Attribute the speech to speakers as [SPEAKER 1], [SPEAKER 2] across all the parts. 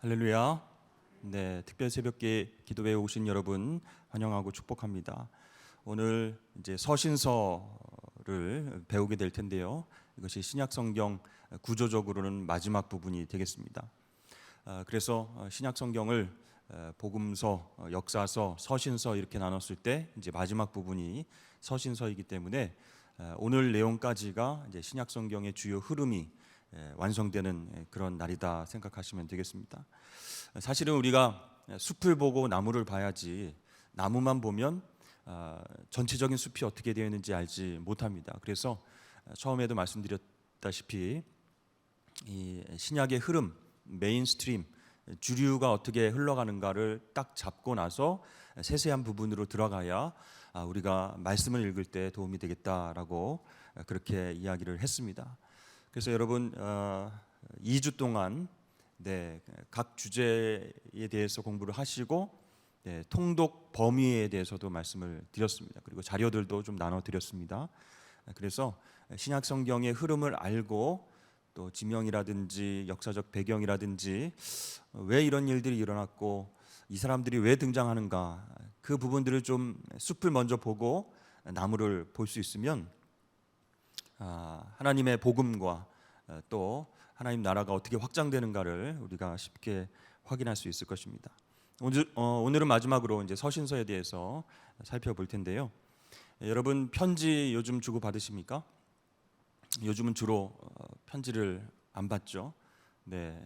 [SPEAKER 1] 할렐루야. 네, 특별 새벽기에 기도회에 오신 여러분 환영하고 축복합니다. 오늘 이제 서신서를 배우게 될 텐데요. 이것이 신약 성경 구조적으로는 마지막 부분이 되겠습니다. 그래서 신약 성경을 복음서, 역사서, 서신서 이렇게 나눴을 때 이제 마지막 부분이 서신서이기 때문에 오늘 내용까지가 이제 신약 성경의 주요 흐름이 완성되는 그런 날이다 생각하시면 되겠습니다. 사실은 우리가 숲을 보고 나무를 봐야지 나무만 보면 전체적인 숲이 어떻게 되어 있는지 알지 못합니다. 그래서 처음에도 말씀드렸다시피 이 신약의 흐름, 메인스트림, 주류가 어떻게 흘러가는가를 딱 잡고 나서 세세한 부분으로 들어가야 우리가 말씀을 읽을 때 도움이 되겠다라고 그렇게 이야기를 했습니다. 그래서 여러분 2주 동안 각 주제에 대해서 공부를 하시고 통독 범위에 대해서도 말씀을 드렸습니다. 그리고 자료들도 좀 나눠드렸습니다. 그래서 신약 성경의 흐름을 알고 또 지명이라든지 역사적 배경이라든지 왜 이런 일들이 일어났고 이 사람들이 왜 등장하는가 그 부분들을 좀 숲을 먼저 보고 나무를 볼 수 있으면 하나님의 복음과 또 하나님 나라가 어떻게 확장되는가를 우리가 쉽게 확인할 수 있을 것입니다. 오늘은 마지막으로 이제 서신서에 대해서 살펴볼 텐데요. 여러분 편지 요즘 주고 받으십니까? 요즘은 주로 편지를 안 받죠. 네.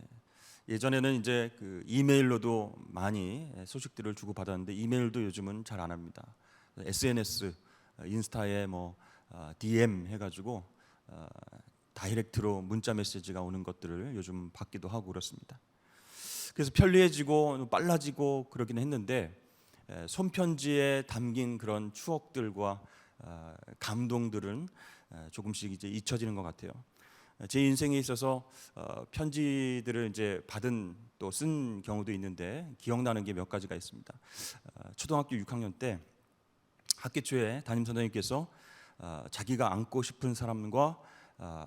[SPEAKER 1] 예전에는 이제 그 이메일로도 많이 소식들을 주고 받았는데 이메일도 요즘은 잘 안 합니다. SNS, 인스타에 뭐 DM 해가지고 다이렉트로 문자 메시지가 오는 것들을 요즘 받기도 하고 그렇습니다. 그래서 편리해지고 빨라지고 그러긴 했는데 손편지에 담긴 그런 추억들과 감동들은 조금씩 이제 잊혀지는 것 같아요. 제 인생에 있어서 편지들을 이제 받은 또 쓴 경우도 있는데 기억나는 게 몇 가지가 있습니다. 초등학교 6학년 때 학기 초에 담임 선생님께서 자기가 안고 싶은 사람과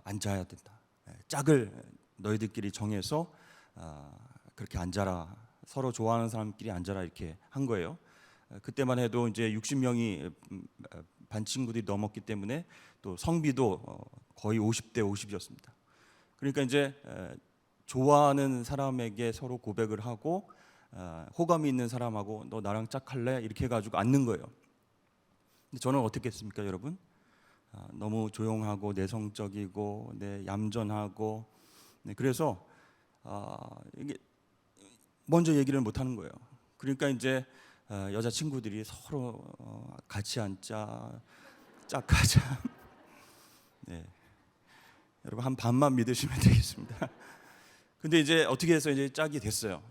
[SPEAKER 1] 앉아야 된다. 짝을 너희들끼리 정해서 그렇게 앉아라. 서로 좋아하는 사람끼리 앉아라 이렇게 한 거예요. 그때만 해도 이제 60명이 반 친구들이 넘었기 때문에 또 성비도 거의 50대 50이었습니다. 그러니까 이제 좋아하는 사람에게 서로 고백을 하고 호감이 있는 사람하고 너 나랑 짝할래? 이렇게 해가지고 앉는 거예요. 근데 저는 어떻게 했습니까, 여러분? 너무 조용하고 내성적이고 얌전하고 그래서 이게 먼저 얘기를 못 하는 거예요. 그러니까 이제 여자 친구들이 서로 같이 앉자, 짝하자. 네. 여러분 한 반만 믿으시면 되겠습니다. 근데 이제 어떻게 해서 이제 짝이 됐어요.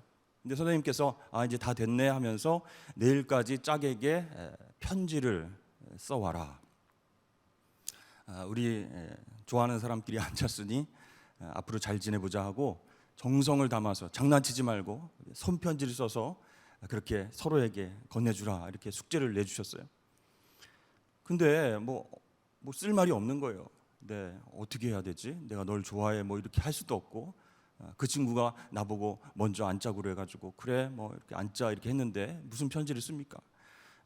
[SPEAKER 1] 근데 선생님께서 이제 다 됐네 하면서 내일까지 짝에게 편지를 써와라. 우리 좋아하는 사람끼리 앉았으니 앞으로 잘 지내보자 하고 정성을 담아서 장난치지 말고 손편지를 써서 그렇게 서로에게 건네주라 이렇게 숙제를 내주셨어요. 근데 뭐 쓸 말이 없는 거예요. 네, 어떻게 해야 되지? 내가 널 좋아해 뭐 이렇게 할 수도 없고 그 친구가 나보고 먼저 앉자고 그래가지고 그래 뭐 이렇게 앉자 이렇게 했는데 무슨 편지를 씁니까?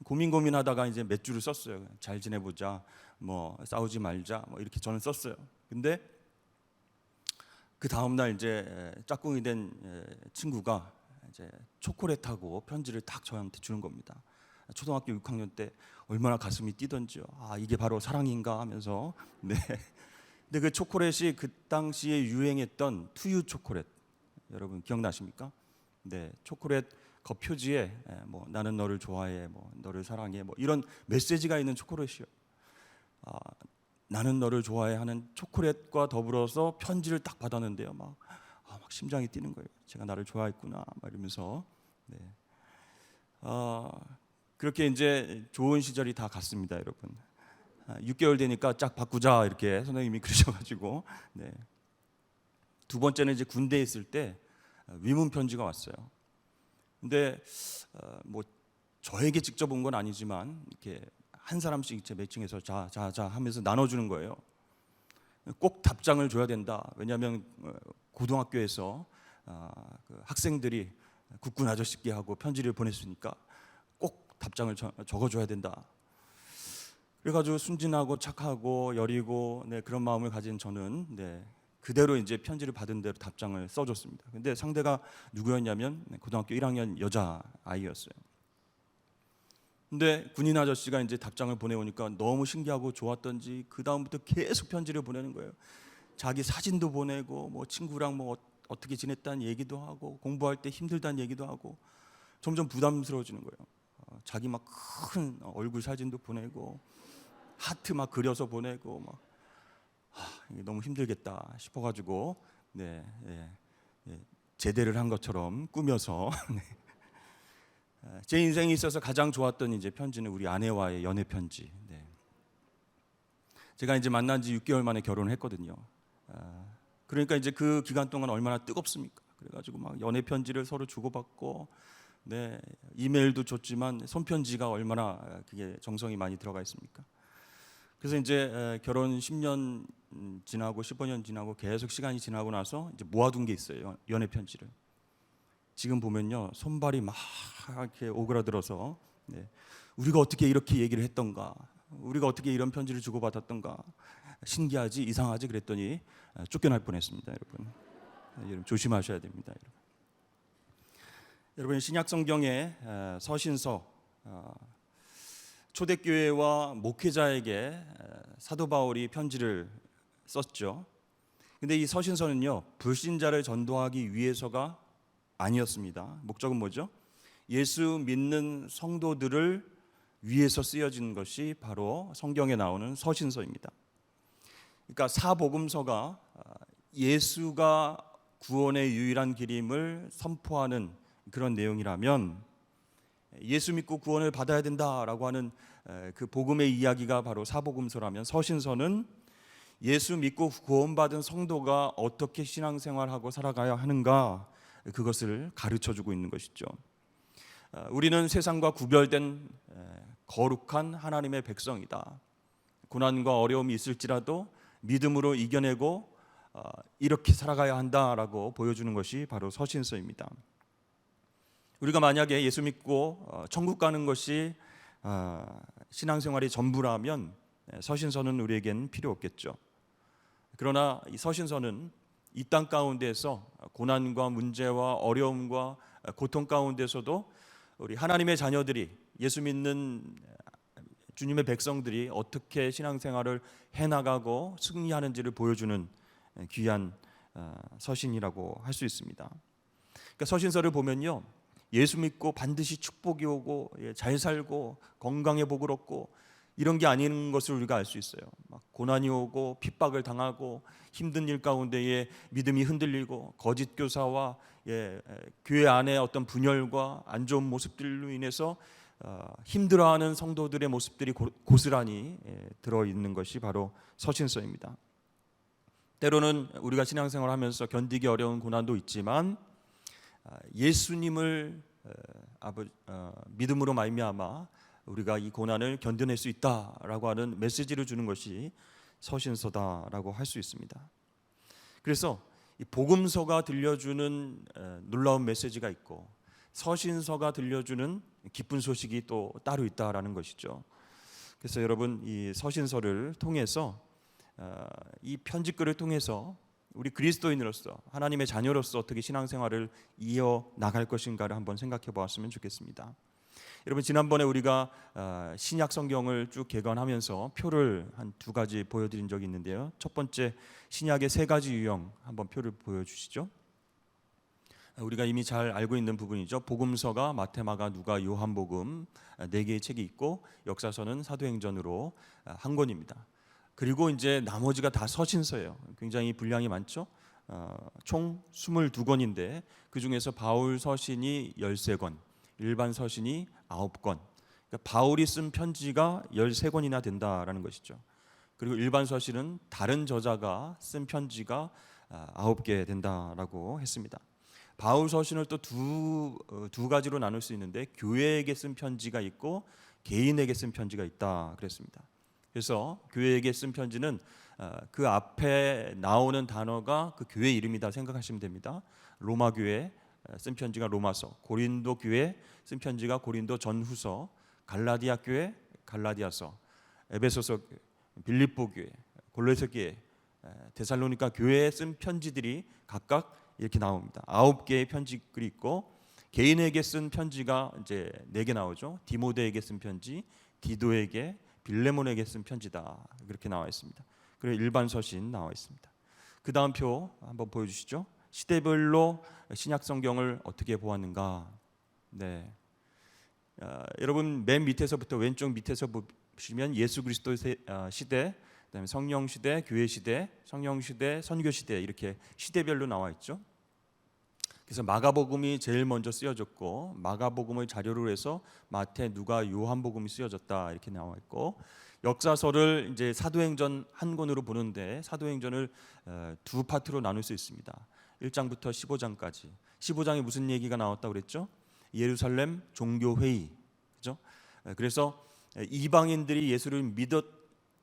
[SPEAKER 1] 고민하다가 이제 몇 줄을 썼어요. 잘 지내보자, 뭐 싸우지 말자, 뭐 이렇게 저는 썼어요. 근데 그 다음 날 이제 짝꿍이 된 친구가 이제 초콜릿하고 편지를 딱 저한테 주는 겁니다. 초등학교 6학년 때 얼마나 가슴이 뛰던지요. 이게 바로 사랑인가 하면서 네. 근데 그 초콜릿이 그 당시에 유행했던 투유 초콜릿 여러분 기억나십니까? 네, 초콜릿 겉표지에 뭐 나는 너를 좋아해, 뭐 너를 사랑해, 뭐 이런 메시지가 있는 초콜릿이요. 나는 너를 좋아해 하는 초콜릿과 더불어서 편지를 딱 받았는데요. 막 심장이 뛰는 거예요. 제가 나를 좋아했구나, 막 이러면서. 네. 그렇게 이제 좋은 시절이 다 갔습니다, 여러분. 6개월 되니까 짝 바꾸자 이렇게 선생님이 그러셔가지고. 네. 두 번째는 이제 군대에 있을 때 위문 편지가 왔어요. 근데 뭐 저에게 직접 온 건 아니지만 이렇게 한 사람씩 제 매칭해서 자 하면서 나눠주는 거예요. 꼭 답장을 줘야 된다. 왜냐하면 고등학교에서 그 학생들이 국군 아저씨께 하고 편지를 보냈으니까 꼭 답장을 적어줘야 된다. 그래가지고 순진하고 착하고 여리고 그런 마음을 가진 저는 그대로 이제 편지를 받은 대로 답장을 써줬습니다. 근데 상대가 누구였냐면 고등학교 1학년 여자 아이였어요. 근데 군인 아저씨가 이제 답장을 보내오니까 너무 신기하고 좋았던지 그 다음부터 계속 편지를 보내는 거예요. 자기 사진도 보내고 뭐 친구랑 뭐 어떻게 지냈다는 얘기도 하고 공부할 때 힘들다는 얘기도 하고 점점 부담스러워지는 거예요. 자기 막 큰 얼굴 사진도 보내고 하트 막 그려서 보내고 막 이게 너무 힘들겠다 싶어가지고 제대를 한 것처럼 꾸며서 제 인생에 있어서 가장 좋았던 이제 편지는 우리 아내와의 연애 편지. 제가 이제 만난 지 6개월 만에 결혼을 했거든요. 그러니까 이제 그 기간 동안 얼마나 뜨겁습니까? 그래가지고 막 연애 편지를 서로 주고받고, 이메일도 줬지만 손편지가 얼마나 그게 정성이 많이 들어가 있습니까? 그래서 이제 결혼 10년 지나고 15년 지나고 계속 시간이 지나고 나서 이제 모아둔 게 있어요. 연애 편지를. 지금 보면요, 손발이 막 이렇게 오그라들어서 우리가 어떻게 이렇게 얘기를 했던가, 우리가 어떻게 이런 편지를 주고받았던가, 신기하지 이상하지 그랬더니 쫓겨날 뻔했습니다. 여러분 조심하셔야 됩니다. 여러분 신약 성경의 서신서, 초대교회와 목회자에게 사도 바울이 편지를 썼죠. 근데 이 서신서는요, 불신자를 전도하기 위해서가 아니었습니다. 목적은 뭐죠? 예수 믿는 성도들을 위해서 쓰여진 것이 바로 성경에 나오는 서신서입니다. 그러니까 사복음서가 예수가 구원의 유일한 길임을 선포하는 그런 내용이라면, 예수 믿고 구원을 받아야 된다라고 하는 그 복음의 이야기가 바로 사복음서라면, 서신서는 예수 믿고 구원받은 성도가 어떻게 신앙생활하고 살아가야 하는가, 그것을 가르쳐주고 있는 것이죠. 우리는 세상과 구별된 거룩한 하나님의 백성이다. 고난과 어려움이 있을지라도 믿음으로 이겨내고 이렇게 살아가야 한다라고 보여주는 것이 바로 서신서입니다. 우리가 만약에 예수 믿고 천국 가는 것이 신앙생활의 전부라면 서신서는 우리에겐 필요 없겠죠. 그러나 이 서신서는 이 땅 가운데서 고난과 문제와 어려움과 고통 가운데서도 우리 하나님의 자녀들이, 예수 믿는 주님의 백성들이 어떻게 신앙생활을 해나가고 승리하는지를 보여주는 귀한 서신이라고 할 수 있습니다. 그러니까 서신서를 보면요, 예수 믿고 반드시 축복이 오고 잘 살고 건강의 복을 얻고 이런 게 아닌 것을 우리가 알 수 있어요. 막 고난이 오고 핍박을 당하고 힘든 일 가운데에 믿음이 흔들리고 거짓 교사와 교회 안에 어떤 분열과 안 좋은 모습들로 인해서 힘들어하는 성도들의 모습들이 고스란히 들어있는 것이 바로 서신서입니다. 때로는 우리가 신앙생활하면서 견디기 어려운 고난도 있지만 예수님을 믿음으로 말미암아 우리가 이 고난을 견뎌낼 수 있다라고 하는 메시지를 주는 것이 서신서다라고 할 수 있습니다. 그래서 이 복음서가 들려주는 놀라운 메시지가 있고 서신서가 들려주는 기쁜 소식이 또 따로 있다라는 것이죠. 그래서 여러분 이 서신서를 통해서, 이 편지글을 통해서 우리 그리스도인으로서, 하나님의 자녀로서 어떻게 신앙생활을 이어나갈 것인가를 한번 생각해 보았으면 좋겠습니다. 여러분 지난번에 우리가 신약 성경을 쭉 개관하면서 표를 한 2가지 보여드린 적이 있는데요. 첫 번째, 신약의 3가지 유형 한번 표를 보여주시죠. 우리가 이미 잘 알고 있는 부분이죠. 복음서가 마태, 마가, 누가, 요한복음 4개의 책이 있고, 역사서는 사도행전으로 한 권입니다. 그리고 이제 나머지가 다 서신서예요. 굉장히 분량이 많죠. 총 22권인데 그 중에서 바울 서신이 13권, 일반 서신이 9권. 그러니까 바울이 쓴 편지가 13권이나 된다라는 것이죠. 그리고 일반 서신은 다른 저자가 쓴 편지가 9개 된다라고 했습니다. 바울 서신을 또 두 가지로 나눌 수 있는데, 교회에게 쓴 편지가 있고 개인에게 쓴 편지가 있다 그랬습니다. 그래서 교회에게 쓴 편지는 그 앞에 나오는 단어가 그 교회 이름이다 생각하시면 됩니다. 로마 교회 쓴 편지가 로마서, 고린도 교회 쓴 편지가 고린도 전후서, 갈라디아 교회 갈라디아서, 에베소서 교회, 빌립보 교회, 골로새 교회, 데살로니가 교회에 쓴 편지들이 각각 이렇게 나옵니다. 9개의 편지글이 있고 개인에게 쓴 편지가 이제 4개 나오죠. 디모데에게 쓴 편지, 디도에게, 빌레몬에게 쓴 편지다. 그렇게 나와 있습니다. 그리고 일반 서신 나와 있습니다. 그 다음 표 한번 보여주시죠. 시대별로 신약 성경을 어떻게 보았는가. 네, 여러분 맨 밑에서부터 왼쪽 밑에서 보시면 예수 그리스도 시대, 그다음에 성령 시대, 교회 시대, 성령 시대, 선교 시대 이렇게 시대별로 나와 있죠. 그래서 마가복음이 제일 먼저 쓰여졌고 마가복음을 자료로 해서 마태, 누가, 요한복음이 쓰여졌다 이렇게 나와 있고 역사서를 이제 사도행전 한 권으로 보는데 사도행전을 두 파트로 나눌 수 있습니다. 1장부터 15장까지. 15장에 무슨 얘기가 나왔다고 그랬죠? 예루살렘 종교 회의. 그죠? 그래서 이방인들이 예수를 믿었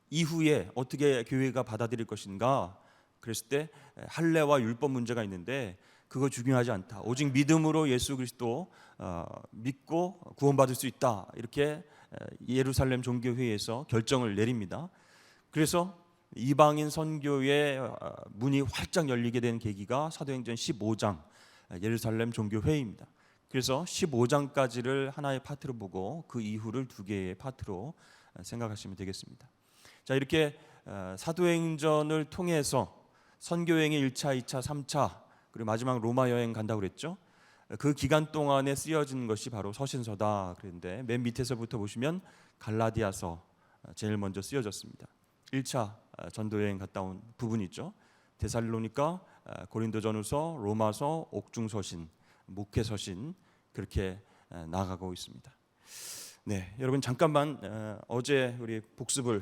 [SPEAKER 1] 이후에 어떻게 교회가 받아들일 것인가? 그랬을 때 할례와 율법 문제가 있는데 그거 중요하지 않다. 오직 믿음으로 예수 그리스도 믿고 구원받을 수 있다. 이렇게 예루살렘 종교회의에서 결정을 내립니다. 그래서 이방인 선교의 문이 활짝 열리게 된 계기가 사도행전 15장 예루살렘 종교회의입니다. 그래서 15장까지를 하나의 파트로 보고 그 이후를 2개의 파트로 생각하시면 되겠습니다. 자, 이렇게 사도행전을 통해서 선교행의 1차, 2차, 3차 그리고 마지막 로마 여행 간다고 그랬죠. 그 기간 동안에 쓰여진 것이 바로 서신서다. 그런데 맨 밑에서부터 보시면 갈라디아서 제일 먼저 쓰여졌습니다. 1차 전도 여행 갔다 온 부분이 있죠. 데살로니가, 고린도전후서, 로마서, 옥중서신, 목회서신 그렇게 나가고 있습니다. 네, 여러분 잠깐만 어제 우리 복습을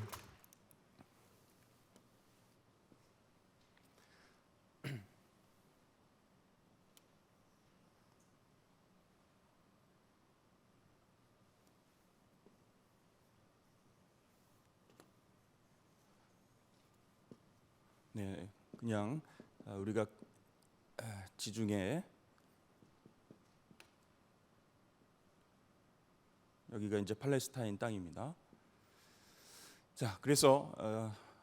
[SPEAKER 1] 네, 그냥 우리가 지중해 여기가 이제 팔레스타인 땅입니다. 자, 그래서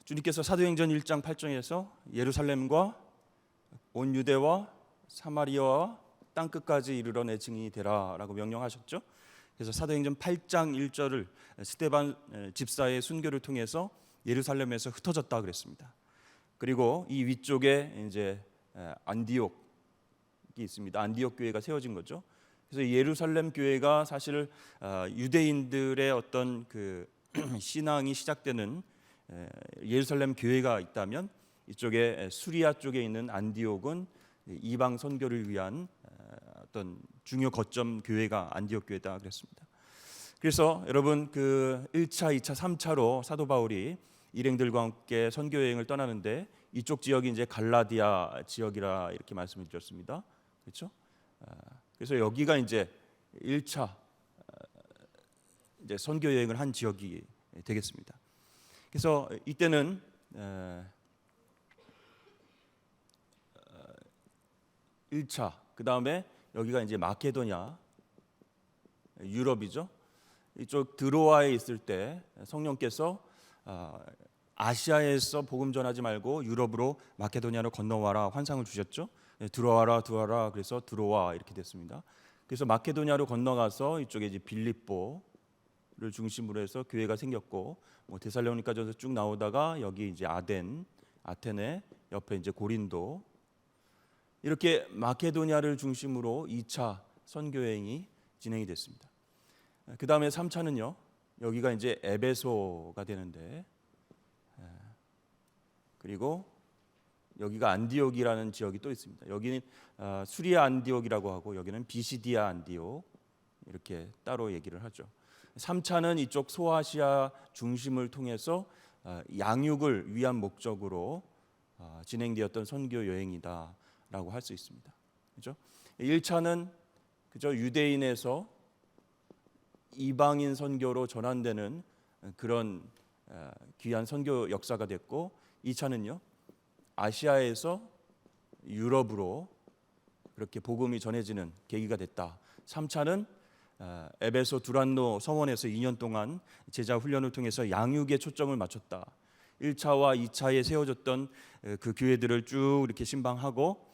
[SPEAKER 1] 주님께서 사도행전 1장 8절에서 예루살렘과 온 유대와 사마리아와 땅 끝까지 이르러 내 증인이 되라라고 명령하셨죠. 그래서 사도행전 8장 1절을 스데반 집사의 순교를 통해서 예루살렘에서 흩어졌다 그랬습니다. 그리고 이 위쪽에 이제 안디옥이 있습니다. 안디옥 교회가 세워진 거죠. 그래서 예루살렘 교회가 사실 유대인들의 어떤 그 신앙이 시작되는 예루살렘 교회가 있다면 이쪽에 수리아 쪽에 있는 안디옥은 이방 선교를 위한 어떤 중요 거점 교회가 안디옥 교회다 그랬습니다. 그래서 여러분 그 1차, 2차, 3차로 사도 바울이 일행들과 함께 선교 여행을 떠나는데 이쪽 지역이 이제 갈라디아 지역이라 이렇게 말씀을 드렸습니다. 그렇죠? 그래서 여기가 이제 1차 이제 선교 여행을 한 지역이 되겠습니다. 그래서 이때는 1차 그 다음에 여기가 이제 마케도냐 유럽이죠. 이쪽 드로아에 있을 때 성령께서 아시아에서 복음 전하지 말고 유럽으로 마케도니아로 건너와라 환상을 주셨죠. 들어와라 들어와라 그래서 들어와 이렇게 됐습니다. 그래서 마케도니아로 건너가서 이쪽에 이제 빌립보를 중심으로 해서 교회가 생겼고 뭐 데살로니가전에서 쭉 나오다가 여기 이제 아테네 옆에 이제 고린도 이렇게 마케도니아를 중심으로 2차 선교 여행이 진행이 됐습니다. 그 다음에 3차는요. 여기가 이제 에베소가 되는데 그리고 여기가 안디옥이라는 지역이 또 있습니다. 여기는 수리아 안디옥이라고 하고 여기는 비시디아 안디옥 이렇게 따로 얘기를 하죠. 3차는 이쪽 소아시아 중심을 통해서 양육을 위한 목적으로 진행되었던 선교 여행이다라고 할 수 있습니다. 그렇죠? 1차는 그죠 유대인에서 이방인 선교로 전환되는 그런 귀한 선교 역사가 됐고 2차는요 아시아에서 유럽으로 그렇게 복음이 전해지는 계기가 됐다. 3차는 에베소 두란노 서원에서 2년 동안 제자 훈련을 통해서 양육에 초점을 맞췄다. 1차와 2차에 세워졌던 그 교회들을 쭉 이렇게 신방하고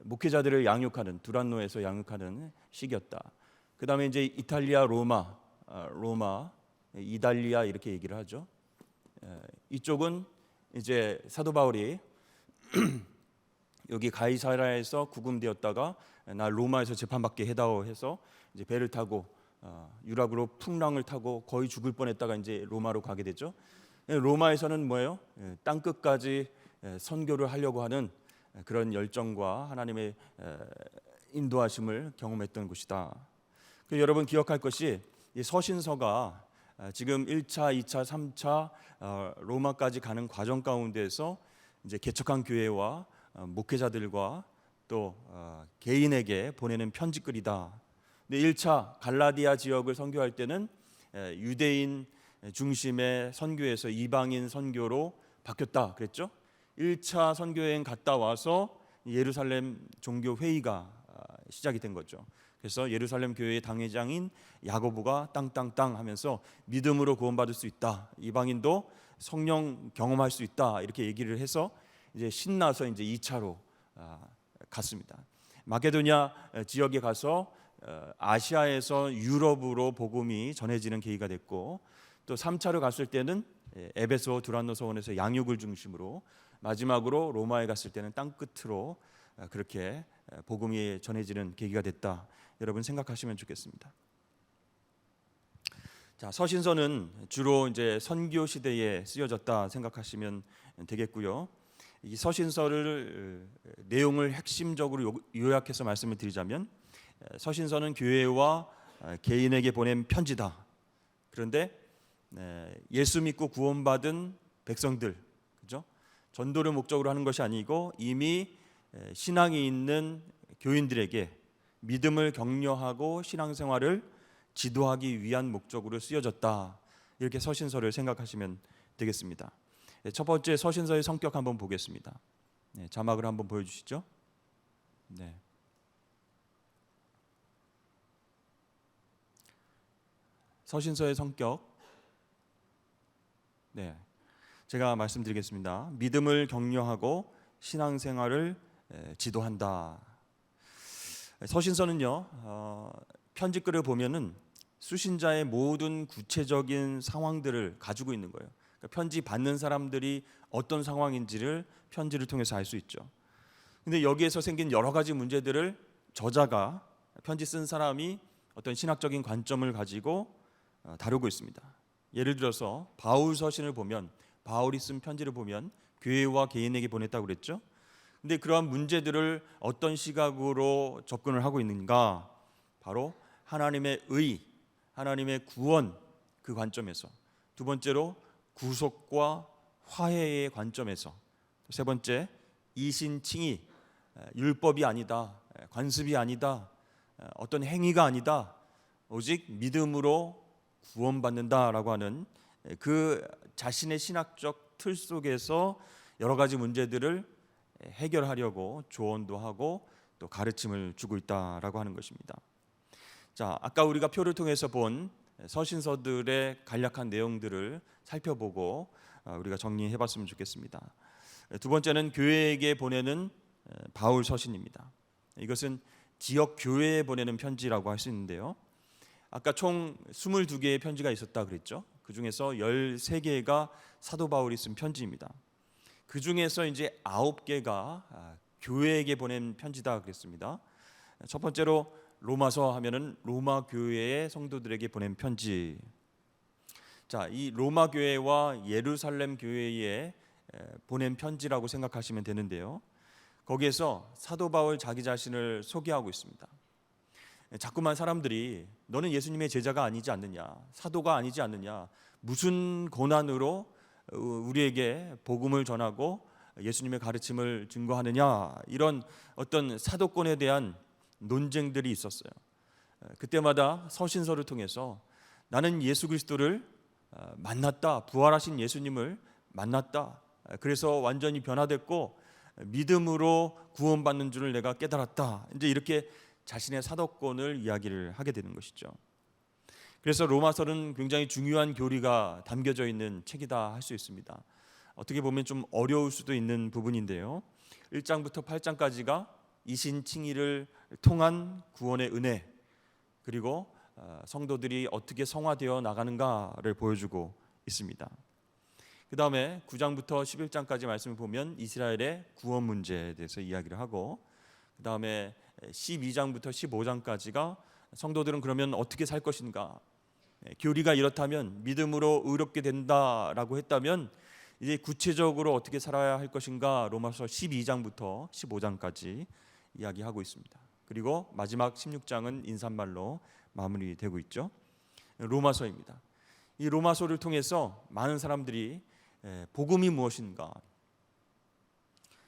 [SPEAKER 1] 목회자들을 양육하는, 두란노에서 양육하는 시기였다. 그 다음에 이제 이탈리아, 로마, 이달리아 이렇게 얘기를 하죠. 이쪽은 이제 사도 바울이 여기 가이사라에서 구금되었다가 나 로마에서 재판받게 해다오 해서 이제 배를 타고 유락으로 풍랑을 타고 거의 죽을 뻔했다가 이제 로마로 가게 되죠. 로마에서는 뭐예요? 땅 끝까지 선교를 하려고 하는 그런 열정과 하나님의 인도하심을 경험했던 곳이다. 여러분 기억할 것이 이 서신서가 지금 1차, 2차, 3차 로마까지 가는 과정 가운데에서 이제 개척한 교회와 목회자들과 또 개인에게 보내는 편지글이다. 근데 1차 갈라디아 지역을 선교할 때는 유대인 중심의 선교에서 이방인 선교로 바뀌었다 그랬죠. 1차 선교 여행 갔다 와서 예루살렘 종교 회의가 시작이 된 거죠. 그래서 예루살렘 교회의 당회장인 야고보가 땅땅땅 하면서 믿음으로 구원받을 수 있다. 이방인도 성령 경험할 수 있다. 이렇게 얘기를 해서 이제 신나서 이제 2차로 갔습니다. 마케도니아 지역에 가서 아시아에서 유럽으로 복음이 전해지는 계기가 됐고, 또 3차로 갔을 때는 에베소 두란노 서원에서 양육을 중심으로, 마지막으로 로마에 갔을 때는 땅 끝으로 그렇게 복음이 전해지는 계기가 됐다. 여러분 생각하시면 좋겠습니다. 자, 서신서는 주로 이제 선교 시대에 쓰여졌다 생각하시면 되겠고요. 이 서신서를 내용을 핵심적으로 요약해서 말씀을 드리자면, 서신서는 교회와 개인에게 보낸 편지다. 그런데 예수 믿고 구원받은 백성들, 그죠? 전도를 목적으로 하는 것이 아니고 이미 신앙이 있는 교인들에게 믿음을 격려하고 신앙생활을 지도하기 위한 목적으로 쓰여졌다. 이렇게 서신서를 생각하시면 되겠습니다. 첫 번째 서신서의 성격 한번 보겠습니다. 자막을 한번 보여주시죠. 네. 서신서의 성격. 네. 제가 말씀드리겠습니다. 믿음을 격려하고 신앙생활을 지도한다. 서신서는요, 편지글을 보면은 수신자의 모든 구체적인 상황들을 가지고 있는 거예요. 그러니까 편지 받는 사람들이 어떤 상황인지를 편지를 통해서 알 수 있죠. 근데 여기에서 생긴 여러 가지 문제들을 저자가, 편지 쓴 사람이 어떤 신학적인 관점을 가지고 다루고 있습니다. 예를 들어서 바울 서신을 보면, 바울이 쓴 편지를 보면 교회와 개인에게 보냈다고 그랬죠. 근데 그러한 문제들을 어떤 시각으로 접근을 하고 있는가? 바로 하나님의 의, 하나님의 구원, 그 관점에서. 두 번째로 구속과 화해의 관점에서. 세 번째, 이신칭의, 율법이 아니다, 관습이 아니다, 어떤 행위가 아니다, 오직 믿음으로 구원받는다라고 하는 그 자신의 신학적 틀 속에서 여러 가지 문제들을 해결하려고 조언도 하고 또 가르침을 주고 있다라고 하는 것입니다. 자, 아까 우리가 표를 통해서 본 서신서들의 간략한 내용들을 살펴보고 우리가 정리해봤으면 좋겠습니다. 두 번째는 교회에게 보내는 바울 서신입니다. 이것은 지역 교회에 보내는 편지라고 할 수 있는데요. 아까 총 22개의 편지가 있었다 그랬죠. 그 중에서 13개가 사도 바울이 쓴 편지입니다. 그 중에서 이제 9개가 교회에게 보낸 편지다 그랬습니다. 첫 번째로 로마서 하면은 로마 교회의 성도들에게 보낸 편지. 자, 이 로마 교회와 예루살렘 교회에 보낸 편지라고 생각하시면 되는데요. 거기에서 사도 바울 자기 자신을 소개하고 있습니다. 자꾸만 사람들이 너는 예수님의 제자가 아니지 않느냐, 사도가 아니지 않느냐, 무슨 고난으로 우리에게 복음을 전하고 예수님의 가르침을 증거하느냐, 이런 어떤 사도권에 대한 논쟁들이 있었어요. 그때마다 서신서를 통해서 나는 예수 그리스도를 만났다, 부활하신 예수님을 만났다, 그래서 완전히 변화됐고 믿음으로 구원받는 줄을 내가 깨달았다. 이제 이렇게 자신의 사도권을 이야기를 하게 되는 것이죠. 그래서 로마서는 굉장히 중요한 교리가 담겨져 있는 책이다 할 수 있습니다. 어떻게 보면 좀 어려울 수도 있는 부분인데요. 1장부터 8장까지가 이신칭의를 통한 구원의 은혜, 그리고 성도들이 어떻게 성화되어 나가는가를 보여주고 있습니다. 그 다음에 9장부터 11장까지 말씀을 보면 이스라엘의 구원 문제에 대해서 이야기를 하고, 그 다음에 12장부터 15장까지가 성도들은 그러면 어떻게 살 것인가, 교리가 이렇다면 믿음으로 의롭게 된다라고 했다면 이제 구체적으로 어떻게 살아야 할 것인가, 로마서 12장부터 15장까지 이야기하고 있습니다. 그리고 마지막 16장은 인사말로 마무리되고 있죠. 로마서입니다. 이 로마서를 통해서 많은 사람들이 복음이 무엇인가,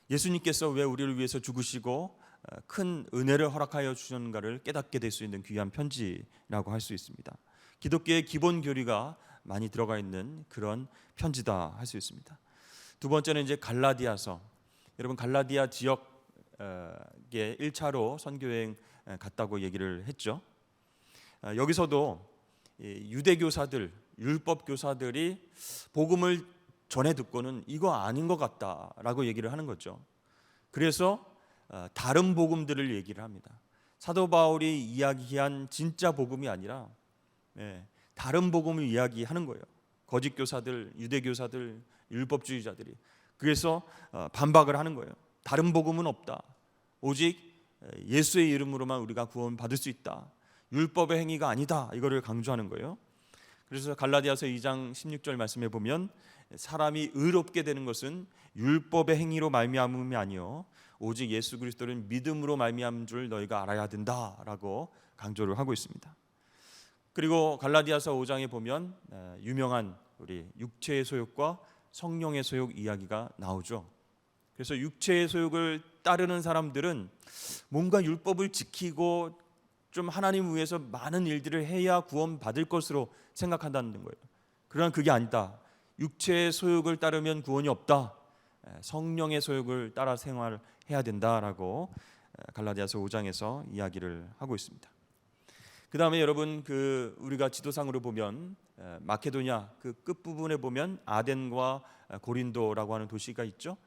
[SPEAKER 1] 예수님께서 왜 우리를 위해서 죽으시고 큰 은혜를 허락하여 주셨는가를 깨닫게 될 수 있는 귀한 편지라고 할 수 있습니다. 기독교의 기본 교리가 많이 들어가 있는 그런 편지다 할 수 있습니다. 두 번째는 이제 갈라디아서. 여러분, 갈라디아 지역에 1차로 선교여행 갔다고 얘기를 했죠. 여기서도 유대교사들, 율법교사들이 복음을 전해 듣고는 이거 아닌 것 같다라고 얘기를 하는 거죠. 그래서 다른 복음들을 얘기를 합니다. 사도 바울이 이야기한 진짜 복음이 아니라 다른 복음을 이야기하는 거예요. 거짓 교사들, 유대교사들, 율법주의자들이. 그래서 반박을 하는 거예요. 다른 복음은 없다. 오직 예수의 이름으로만 우리가 구원받을 수 있다. 율법의 행위가 아니다. 이거를 강조하는 거예요. 그래서 갈라디아서 2장 16절 말씀에 보면 사람이 의롭게 되는 것은 율법의 행위로 말미암음이 아니요 오직 예수 그리스도를 믿음으로 말미암은 줄 너희가 알아야 된다라고 강조를 하고 있습니다. 그리고 갈라디아서 5장에 보면 유명한 우리 육체의 소욕과 성령의 소욕 이야기가 나오죠. 그래서 육체의 소욕을 따르는 사람들은 뭔가 율법을 지키고 좀 하나님 위해서 많은 일들을 해야 구원받을 것으로 생각한다는 거예요. 그러나 그게 아니다. 육체의 소욕을 따르면 구원이 없다. 성령의 소욕을 따라 생활해야 된다라고 갈라디아서 5장에서 이야기를 하고 있습니다. 그 다음에 여러분, 우리가 지도상으로 보면 마케도냐 그 끝부분에 보면 아덴과 고린도라고 하는 도시가 있죠.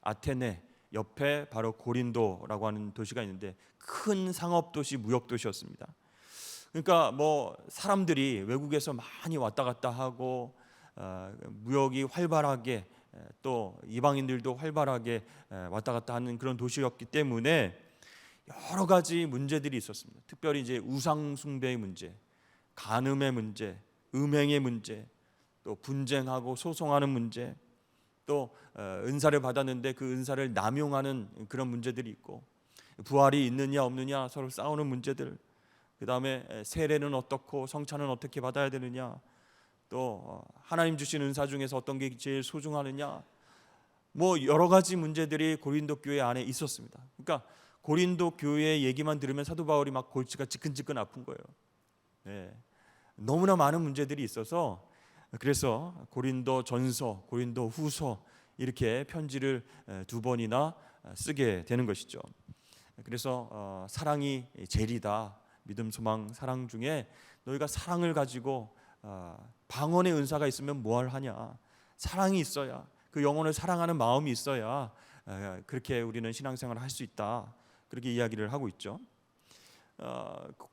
[SPEAKER 1] 아테네 옆에 바로 고린도라고 하는 도시가 있는데 큰 상업도시, 무역도시였습니다. 그러니까 뭐 사람들이 외국에서 많이 왔다 갔다 하고 무역이 활발하게, 또 이방인들도 활발하게 왔다 갔다 하는 그런 도시였기 때문에 여러 가지 문제들이 있었습니다. 특별히 이제 우상 숭배의 문제, 간음의 문제, 음행의 문제, 또 분쟁하고 소송하는 문제, 또 은사를 받았는데 그 은사를 남용하는 그런 문제들이 있고, 부활이 있느냐 없느냐 서로 싸우는 문제들, 그 다음에 세례는 어떻고 성찬은 어떻게 받아야 되느냐, 또 하나님 주신 은사 중에서 어떤 게 제일 소중하느냐, 뭐 여러 가지 문제들이 고린도 교회 안에 있었습니다. 그러니까 고린도 교회 얘기만 들으면 사도 바울이 막 골치가 지끈지끈 아픈 거예요. 너무나 많은 문제들이 있어서 그래서 고린도 전서, 고린도 후서 이렇게 편지를 두 번이나 쓰게 되는 것이죠. 그래서 사랑이 제일이다. 믿음, 소망, 사랑 중에 너희가 사랑을 가지고 방언의 은사가 있으면 뭘 하냐. 사랑이 있어야, 그 영혼을 사랑하는 마음이 있어야 그렇게 우리는 신앙생활을 할 수 있다. 그렇게 이야기를 하고 있죠.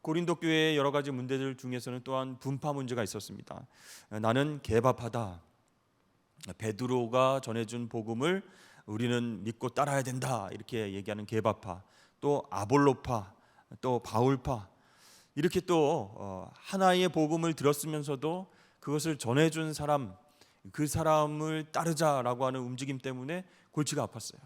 [SPEAKER 1] 고린도 교회의 여러 가지 문제들 중에서는 또한 분파 문제가 있었습니다. 나는 개밥하다. 베드로가 전해준 복음을 우리는 믿고 따라야 된다. 이렇게 얘기하는 개밥파, 또 아볼로파, 또 바울파, 이렇게 또 하나의 복음을 들었으면서도 그것을 전해준 사람, 그 사람을 따르자라고 하는 움직임 때문에 골치가 아팠어요.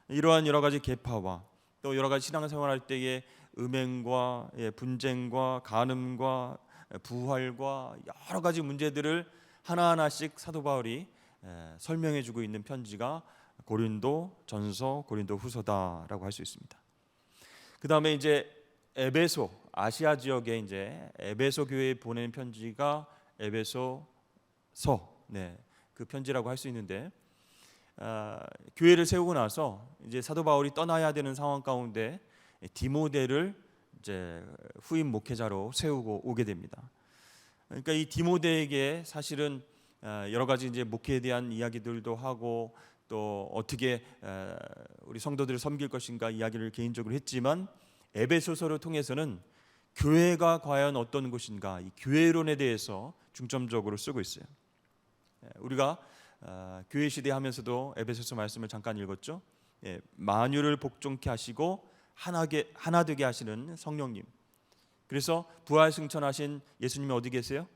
[SPEAKER 1] 이러한 여러 가지 계파와 또 여러 가지 신앙생활할 때의 음행과 분쟁과 간음과 부활과 여러 가지 문제들을 하나하나씩 사도 바울이 설명해주고 있는 편지가 고린도 전서, 고린도 후서다라고 할 수 있습니다. 그 다음에 이제 에베소, 아시아 지역에 이제 에베소 교회에 보낸 편지가 에베소서, 그 편지라고 할 수 있는데, 교회를 세우고 나서 이제 사도 바울이 떠나야 되는 상황 가운데 디모데를 이제 후임 목회자로 세우고 오게 됩니다. 그러니까 이 디모데에게 사실은 여러 가지 이제 목회에 대한 이야기들도 하고 또 어떻게 우리 성도들을 섬길 것인가 이야기를 개인적으로 했지만 에베소서를 통해서는 교회가 과연 어떤 곳인가 이 교회론에 대해서 중점적으로 쓰고 있어요. 우리가 교회 시대 하면서도 에베소서 말씀을 잠깐 읽었죠. 만유를 복종케 하시고 하나 되게 하시는 성령님. 그래서 부활 승천하신 예수님이 어디 계세요?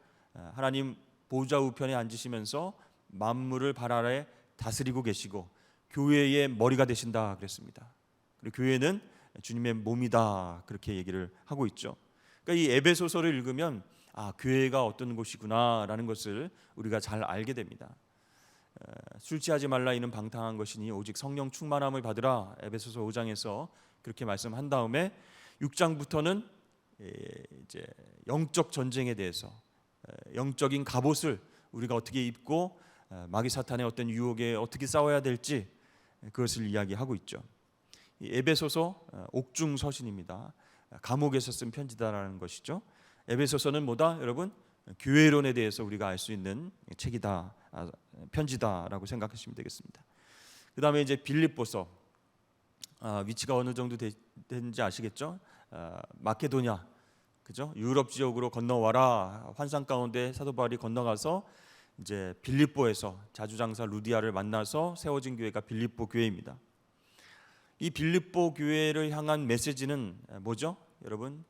[SPEAKER 1] 하나님 보좌 우편에 앉으시면서 만물을 발 아래 다스리고 계시고 교회의 머리가 되신다 그랬습니다. 그리고 교회는 주님의 몸이다 그렇게 얘기를 하고 있죠. 그러니까 이 에베소서를 읽으면 교회가 어떤 곳이구나라는 것을 우리가 잘 알게 됩니다. 술 취하지 말라 이는 방탕한 것이니 오직 성령 충만함을 받으라 에베소서 5장에서 그렇게 말씀한 다음에 6장부터는 이제 영적 전쟁에 대해서 영적인 갑옷을 우리가 어떻게 입고 마귀 사탄의 어떤 유혹에 어떻게 싸워야 될지 그것을 이야기하고 있죠. 이 에베소서 옥중서신입니다. 감옥에서 쓴 편지다라는 것이죠. 에베소서는 뭐다? 여러분 교회론에 대해서 우리가 알 수 있는 책이다, 편지다라고 생각하시면 되겠습니다. 그 다음에 이제 빌립보서 위치가 어느 정도 되는지 아시겠죠? 마케도냐, 그죠? 유럽 지역으로 건너와라 환상 가운데 사도 바울이 건너가서 이제 빌립보에서 자주장사 루디아를 만나서 세워진 교회가 빌립보 교회입니다. 이 빌립보 교회를 향한 메시지는 뭐죠? 여러분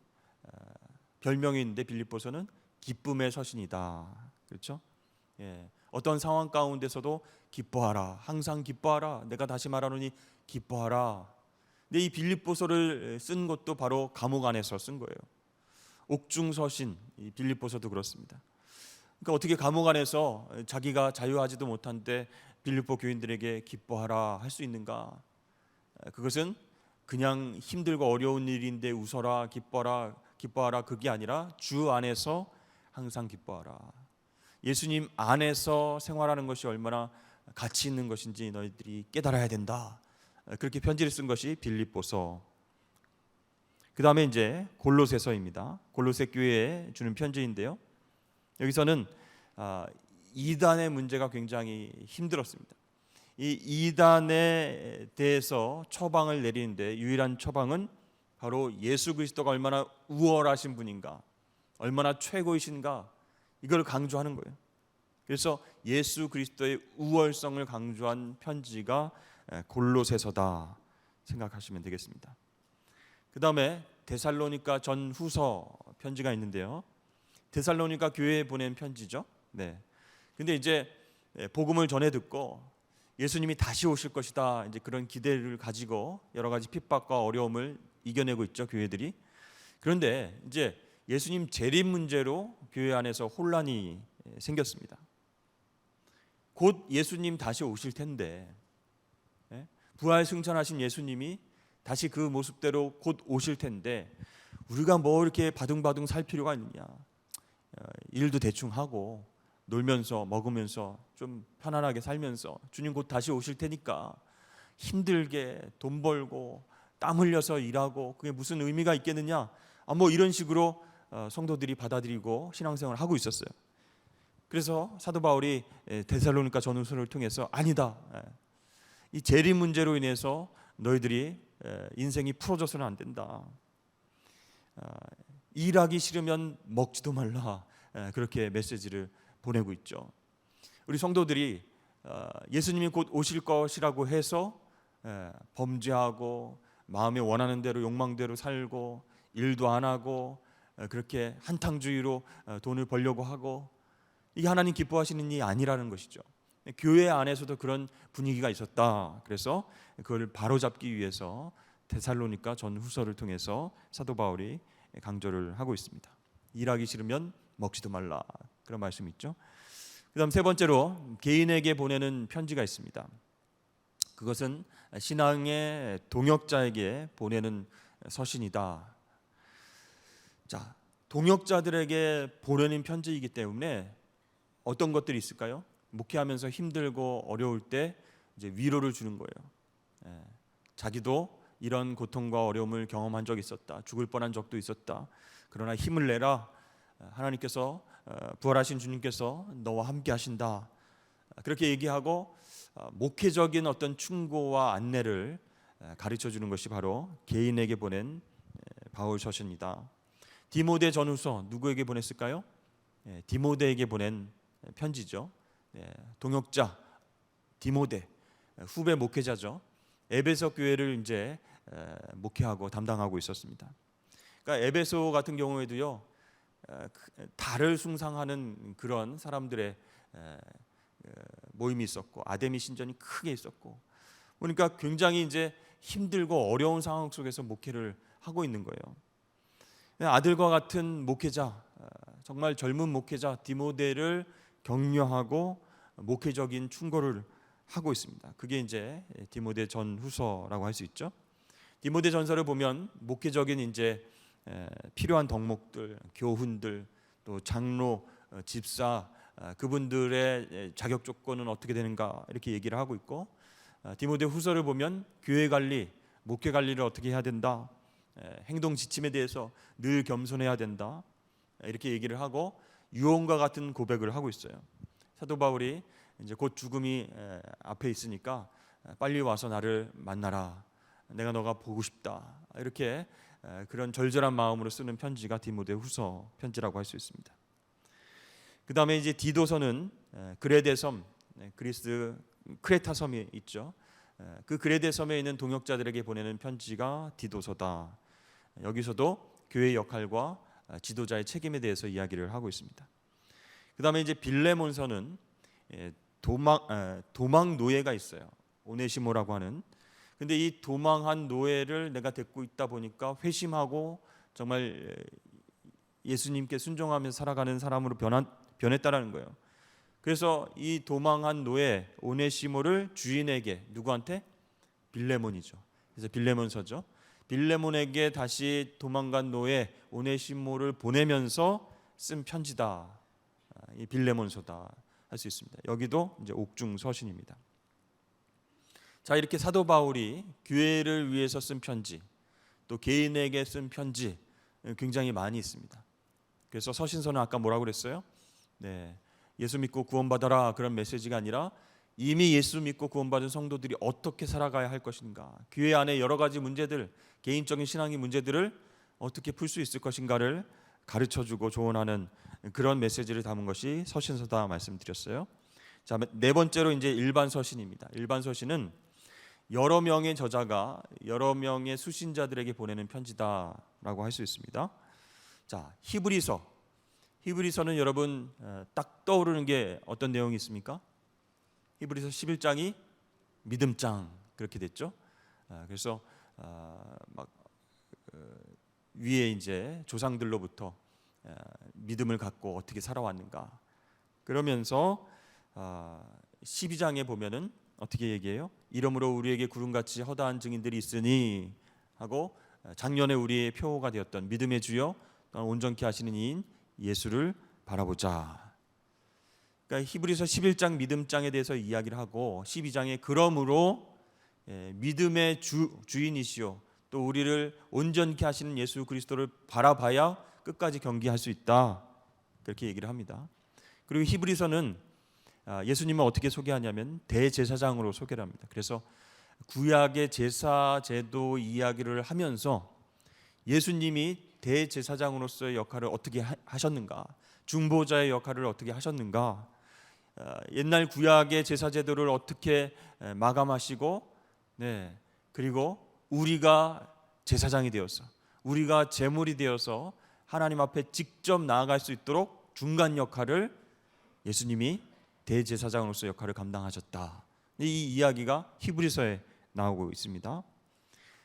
[SPEAKER 1] 별명이 있는데 빌립보서는 기쁨의 서신이다. 그렇죠? 어떤 상황 가운데서도 기뻐하라. 항상 기뻐하라. 내가 다시 말하노니 기뻐하라. 근데 이 빌립보서를 쓴 것도 바로 감옥 안에서 쓴 거예요. 옥중서신, 이 빌립보서도 그렇습니다. 그러니까 어떻게 감옥 안에서 자기가 자유하지도 못한데 빌립보 교인들에게 기뻐하라 할 수 있는가? 그것은 그냥 힘들고 어려운 일인데 웃어라, 기뻐하라 그게 아니라 주 안에서 항상 기뻐하라. 예수님 안에서 생활하는 것이 얼마나 가치 있는 것인지 너희들이 깨달아야 된다. 그렇게 편지를 쓴 것이 빌립보서. 그 다음에 이제 골로새서입니다. 골로새 교회에 주는 편지인데요. 여기서는 이단의 문제가 굉장히 힘들었습니다. 이 이단에 대해서 처방을 내리는데 유일한 처방은 바로 예수 그리스도가 얼마나 우월하신 분인가, 얼마나 최고이신가 이걸 강조하는 거예요. 그래서 예수 그리스도의 우월성을 강조한 편지가 골로새서다 생각하시면 되겠습니다. 그 다음에 데살로니가 전후서 편지가 있는데요. 데살로니가 교회에 보낸 편지죠. 근데 이제 복음을 전해 듣고 예수님이 다시 오실 것이다 이제 그런 기대를 가지고 여러 가지 핍박과 어려움을 이겨내고 있죠 교회들이. 그런데 이제 예수님 재림 문제로 교회 안에서 혼란이 생겼습니다. 곧 예수님 다시 오실 텐데 부활 승천하신 예수님이 다시 그 모습대로 곧 오실 텐데 우리가 뭐 이렇게 바둥바둥 살 필요가 있느냐? 일도 대충 하고 놀면서 먹으면서 좀 편안하게 살면서 주님 곧 다시 오실 테니까 힘들게 돈 벌고 땀 흘려서 일하고 그게 무슨 의미가 있겠느냐? 뭐 이런 식으로 성도들이 받아들이고 신앙생활을 하고 있었어요. 그래서 사도 바울이 데살로니가 전후서를 통해서 아니다. 이 재림 문제로 인해서 너희들이 인생이 풀어져서는 안 된다. 일하기 싫으면 먹지도 말라. 그렇게 메시지를 보내고 있죠. 우리 성도들이 예수님이 곧 오실 것이라고 해서 범죄하고 마음에 원하는 대로 욕망대로 살고 일도 안 하고 그렇게 한탕주의로 돈을 벌려고 하고 이게 하나님 기뻐하시는 일이 아니라는 것이죠. 교회 안에서도 그런 분위기가 있었다. 그래서 그걸 바로잡기 위해서 데살로니가 전후서를 통해서 사도 바울이 강조를 하고 있습니다. 일하기 싫으면 먹지도 말라 그런 말씀이 있죠. 그다음 세 번째로 개인에게 보내는 편지가 있습니다. 그것은 신앙의 동역자에게 보내는 서신이다. 자, 동역자들에게 보내는 편지이기 때문에 어떤 것들이 있을까요? 목회하면서 힘들고 어려울 때 이제 위로를 주는 거예요. 자기도 이런 고통과 어려움을 경험한 적이 있었다. 죽을 뻔한 적도 있었다. 그러나 힘을 내라. 하나님께서 부활하신 주님께서 너와 함께 하신다. 그렇게 얘기하고 목회적인 어떤 충고와 안내를 가르쳐 주는 것이 바로 개인에게 보낸 바울 서신이다. 디모데 전후서 누구에게 보냈을까요? 디모데에게 보낸 편지죠. 동역자 디모데, 후배 목회자죠. 에베소 교회를 이제 목회하고 담당하고 있었습니다. 그러니까 에베소 같은 경우에도요, 달을 숭상하는 그런 사람들의 모임이 있었고, 아데미 신전이 크게 있었고, 그러니까 굉장히 이제 힘들고 어려운 상황 속에서 목회를 하고 있는 거예요. 아들과 같은 목회자, 정말 젊은 목회자 디모데를 격려하고 목회적인 충고를 하고 있습니다. 그게 이제 디모데 전후서라고 할 수 있죠. 디모데 전서를 보면 목회적인 이제 필요한 덕목들, 교훈들, 또 장로, 집사 그분들의 자격 조건은 어떻게 되는가 이렇게 얘기를 하고 있고, 디모데 후서를 보면 교회 관리, 목회 관리를 어떻게 해야 된다, 행동 지침에 대해서 늘 겸손해야 된다 이렇게 얘기를 하고 유언과 같은 고백을 하고 있어요. 사도 바울이 이제 곧 죽음이 앞에 있으니까 빨리 와서 나를 만나라. 내가 너가 보고 싶다. 이렇게 그런 절절한 마음으로 쓰는 편지가 디모데 후서 편지라고 할 수 있습니다. 그 다음에 이제 디도서는 그레데 섬, 그리스 크레타 섬이 있죠. 그 그레데 섬에 있는 동역자들에게 보내는 편지가 디도서다. 여기서도 교회의 역할과 지도자의 책임에 대해서 이야기를 하고 있습니다. 그 다음에 이제 빌레몬서는 도망 노예가 있어요. 오네시모라고 하는. 근데 이 도망한 노예를 내가 데리고 있다 보니까 회심하고 정말 예수님께 순종하면서 살아가는 사람으로 변했다라는 거예요. 그래서 이 도망한 노예 오네시모를 주인에게, 누구한테? 빌레몬이죠. 그래서 빌레몬서죠. 빌레몬에게 다시 도망간 노예 오네시모를 보내면서 쓴 편지다. 이 빌레몬서다 할 수 있습니다. 여기도 이제 옥중 서신입니다. 자, 이렇게 사도 바울이 교회를 위해서 쓴 편지, 또 개인에게 쓴 편지 굉장히 많이 있습니다. 그래서 서신서는 아까 뭐라고 그랬어요? 예수 믿고 구원받아라 그런 메시지가 아니라 이미 예수 믿고 구원받은 성도들이 어떻게 살아가야 할 것인가, 교회 안에 여러 가지 문제들, 개인적인 신앙의 문제들을 어떻게 풀 수 있을 것인가를 가르쳐주고 조언하는 그런 메시지를 담은 것이 서신서다 말씀드렸어요. 자, 네 번째로 이제 일반 서신입니다. 일반 서신은 여러 명의 저자가 여러 명의 수신자들에게 보내는 편지다라고 할 수 있습니다. 자, 히브리서는 여러분 딱 떠오르는 게 어떤 내용이 있습니까? 히브리서 11장이 믿음장 그렇게 됐죠. 그래서 막 위에 이제 조상들로부터 믿음을 갖고 어떻게 살아왔는가. 그러면서 12장에 보면은 어떻게 얘기해요? 이러므로 우리에게 구름같이 허다한 증인들이 있으니 하고 작년에 우리의 표가 되었던 믿음의 주여 온전케 하시는 이인 예수를 바라보자. 그러니까 히브리서 11장 믿음장에 대해서 이야기를 하고 12장에 그러므로 믿음의 주인이시요 또 우리를 온전케 하시는 예수 그리스도를 바라봐야 끝까지 경기할 수 있다. 그렇게 얘기를 합니다. 그리고 히브리서는 예수님을 어떻게 소개하냐면 대제사장으로 소개를 합니다. 그래서 구약의 제사 제도 이야기를 하면서 예수님이 대제사장으로서의 역할을 어떻게 하셨는가, 중보자의 역할을 어떻게 하셨는가, 옛날 구약의 제사 제도를 어떻게 마감하시고, 그리고 우리가 제사장이 되어서, 우리가 제물이 되어서 하나님 앞에 직접 나아갈 수 있도록 중간 역할을 예수님이 대제사장으로서 역할을 감당하셨다. 이 이야기가 히브리서에 나오고 있습니다.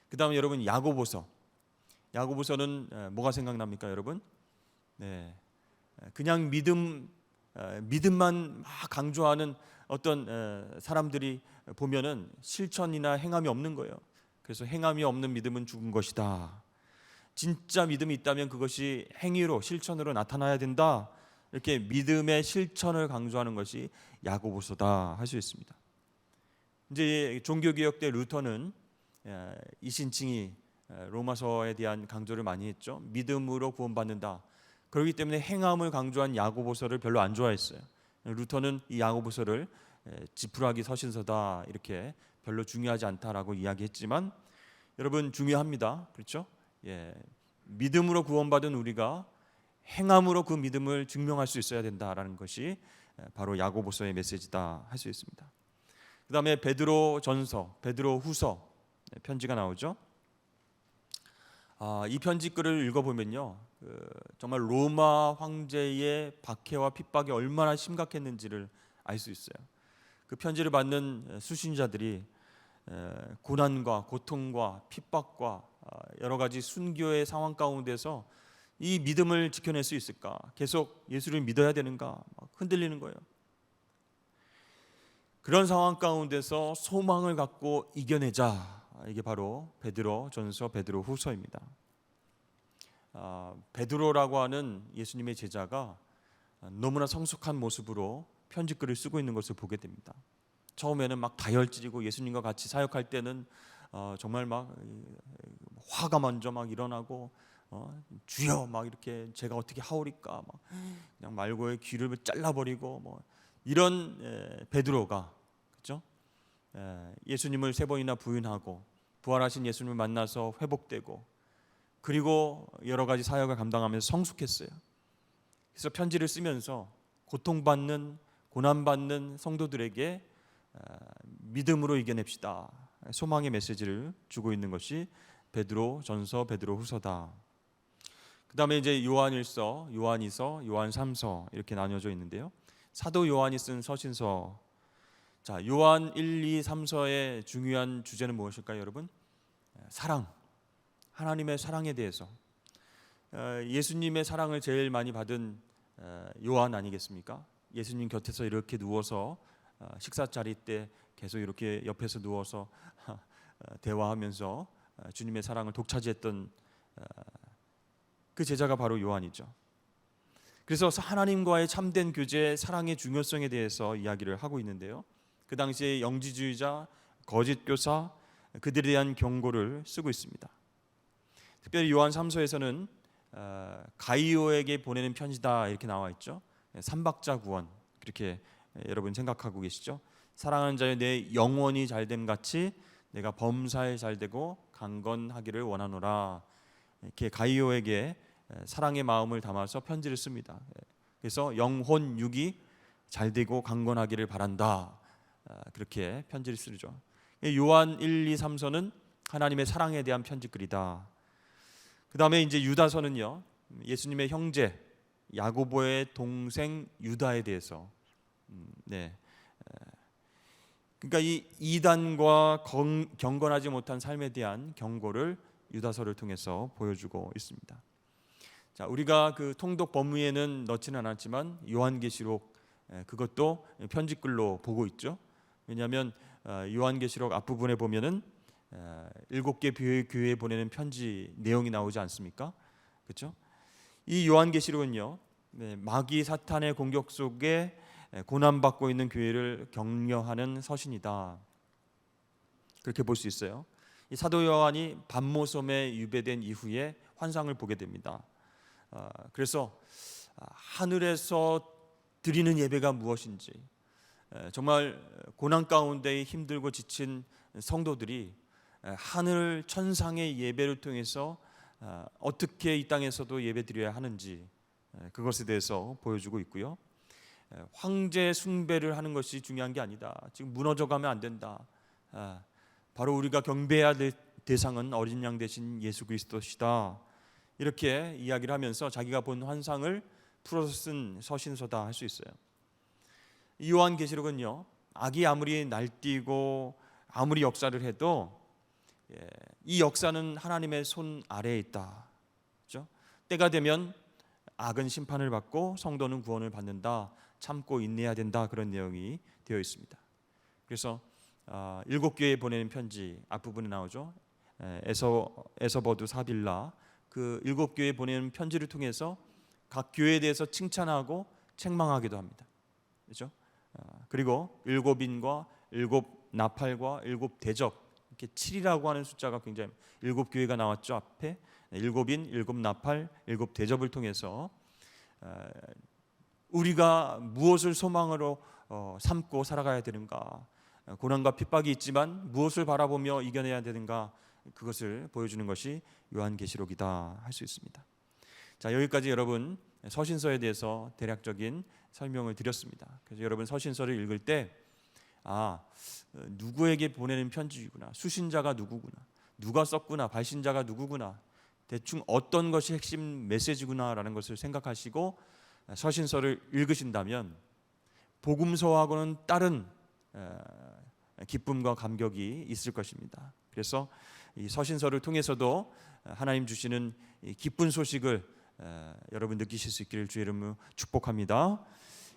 [SPEAKER 1] 그 다음에 여러분 야고보서는 뭐가 생각납니까 여러분? 그냥 믿음만 막 강조하는 어떤 사람들이 보면은 실천이나 행함이 없는 거예요. 그래서 행함이 없는 믿음은 죽은 것이다. 진짜 믿음이 있다면 그것이 행위로 실천으로 나타나야 된다. 이렇게 믿음의 실천을 강조하는 것이 야고보서다 할 수 있습니다. 이제 종교개혁 때 루터는 이신칭이 로마서에 대한 강조를 많이 했죠. 믿음으로 구원받는다. 그렇기 때문에 행함을 강조한 야고보서를 별로 안 좋아했어요. 루터는 이 야고보서를 지푸라기 서신서다, 이렇게 별로 중요하지 않다라고 이야기했지만 여러분, 중요합니다. 그렇죠? 믿음으로 구원받은 우리가 행함으로 그 믿음을 증명할 수 있어야 된다라는 것이 바로 야고보서의 메시지다 할 수 있습니다. 그 다음에 베드로 전서, 베드로 후서 편지가 나오죠. 이 편지글을 읽어보면요, 정말 로마 황제의 박해와 핍박이 얼마나 심각했는지를 알 수 있어요. 그 편지를 받는 수신자들이 고난과 고통과 핍박과 여러 가지 순교의 상황 가운데서 이 믿음을 지켜낼 수 있을까? 계속 예수를 믿어야 되는가? 막 흔들리는 거예요. 그런 상황 가운데서 소망을 갖고 이겨내자. 이게 바로 베드로 전서, 베드로 후서입니다. 베드로라고 하는 예수님의 제자가 너무나 성숙한 모습으로 편지글을 쓰고 있는 것을 보게 됩니다. 처음에는 막 다혈질이고 예수님과 같이 사역할 때는 정말 막 화가 먼저 막 일어나고 주여 막 이렇게 제가 어떻게 하오리까 막 그냥 말고의 귀를 잘라버리고 뭐 이런 베드로가, 그렇죠? 예수님을 3번이나 부인하고 부활하신 예수님을 만나서 회복되고 그리고 여러 가지 사역을 감당하면서 성숙했어요. 그래서 편지를 쓰면서 고통받는 고난받는 성도들에게 믿음으로 이겨냅시다, 소망의 메시지를 주고 있는 것이 베드로 전서, 베드로 후서다. 그 다음에 이제 요한일서, 요한이서, 요한 3서 이렇게 나뉘어져 있는데요. 사도 요한이 쓴 서신서. 자, 요한 1, 2, 3서의 중요한 주제는 무엇일까요, 여러분? 사랑, 하나님의 사랑에 대해서. 예수님의 사랑을 제일 많이 받은 요한 아니겠습니까? 예수님 곁에서 이렇게 누워서 식사 자리 때 계속 이렇게 옆에서 누워서 대화하면서 주님의 사랑을 독차지했던 그 제자가 바로 요한이죠. 그래서 하나님과의 참된 교제, 사랑의 중요성에 대해서 이야기를 하고 있는데요. 그 당시에 영지주의자, 거짓 교사, 그들에 대한 경고를 쓰고 있습니다. 특별히 요한 3서에서는 가이오에게 보내는 편지다 이렇게 나와 있죠. 삼박자 구원, 그렇게 여러분 생각하고 계시죠? 사랑하는 자여, 내 영원히 잘됨 같이 내가 범사에 잘되고 강건하기를 원하노라. 이렇게 가이오에게 사랑의 마음을 담아서 편지를 씁니다. 그래서 영혼 육이 잘되고 강건하기를 바란다, 그렇게 편지를 쓰죠. 요한 1, 2, 3서는 하나님의 사랑에 대한 편지글이다. 그 다음에 이제 유다서는요, 예수님의 형제 야고보의 동생 유다에 대해서, 그러니까 이 이단과 경건하지 못한 삶에 대한 경고를 유다서를 통해서 보여주고 있습니다. 자, 우리가 그 통독 법무에는 넣지는 않았지만 요한계시록, 그것도 편지글로 보고 있죠. 왜냐하면 요한계시록 앞부분에 보면은 7개 교회에 보내는 편지 내용이 나오지 않습니까? 그렇죠? 이 요한계시록은요, 마귀 사탄의 공격 속에 고난받고 있는 교회를 격려하는 서신이다, 그렇게 볼 수 있어요. 이 사도 요한이 밤모섬에 유배된 이후에 환상을 보게 됩니다. 그래서 하늘에서 드리는 예배가 무엇인지, 정말 고난 가운데 힘들고 지친 성도들이 하늘 천상의 예배를 통해서 어떻게 이 땅에서도 예배드려야 하는지, 그것에 대해서 보여주고 있고요. 황제 숭배를 하는 것이 중요한 게 아니다, 지금 무너져가면 안 된다, 바로 우리가 경배해야 될 대상은 어린 양 대신 예수 그리스도시다, 이렇게 이야기를 하면서 자기가 본 환상을 풀어서 쓴 서신서다 할 수 있어요. 이 요한계시록은요, 악이 아무리 날뛰고 아무리 역사를 해도 이 역사는 하나님의 손 아래에 있다, 그렇죠? 때가 되면 악은 심판을 받고 성도는 구원을 받는다, 참고 인내해야 된다, 그런 내용이 되어 있습니다. 그래서 7교회에 보내는 편지 앞부분에 나오죠. 에서버두, 사빌라, 그 7교회에 보내는 편지를 통해서 각 교회에 대해서 칭찬하고 책망하기도 합니다. 그렇죠? 그리고 7인과 7 나팔과 7 대접, 이렇게 7이라고 하는 숫자가 굉장히 7 교회가 나왔죠. 앞에 7인, 7 나팔, 7 대접을 통해서 우리가 무엇을 소망으로 삼고 살아가야 되는가, 고난과 핍박이 있지만 무엇을 바라보며 이겨내야 되는가, 그것을 보여주는 것이 요한계시록이다 할 수 있습니다. 자, 여기까지 여러분 서신서에 대해서 대략적인 설명을 드렸습니다. 그래서 여러분 서신서를 읽을 때 누구에게 보내는 편지구나, 수신자가 누구구나, 누가 썼구나, 발신자가 누구구나, 대충 어떤 것이 핵심 메시지구나라는 것을 생각하시고 서신서를 읽으신다면 복음서하고는 다른 기쁨과 감격이 있을 것입니다. 그래서 이 서신서를 통해서도 하나님 주시는 이 기쁜 소식을 여러분 느끼실 수 있기를 주의 이름으로 축복합니다.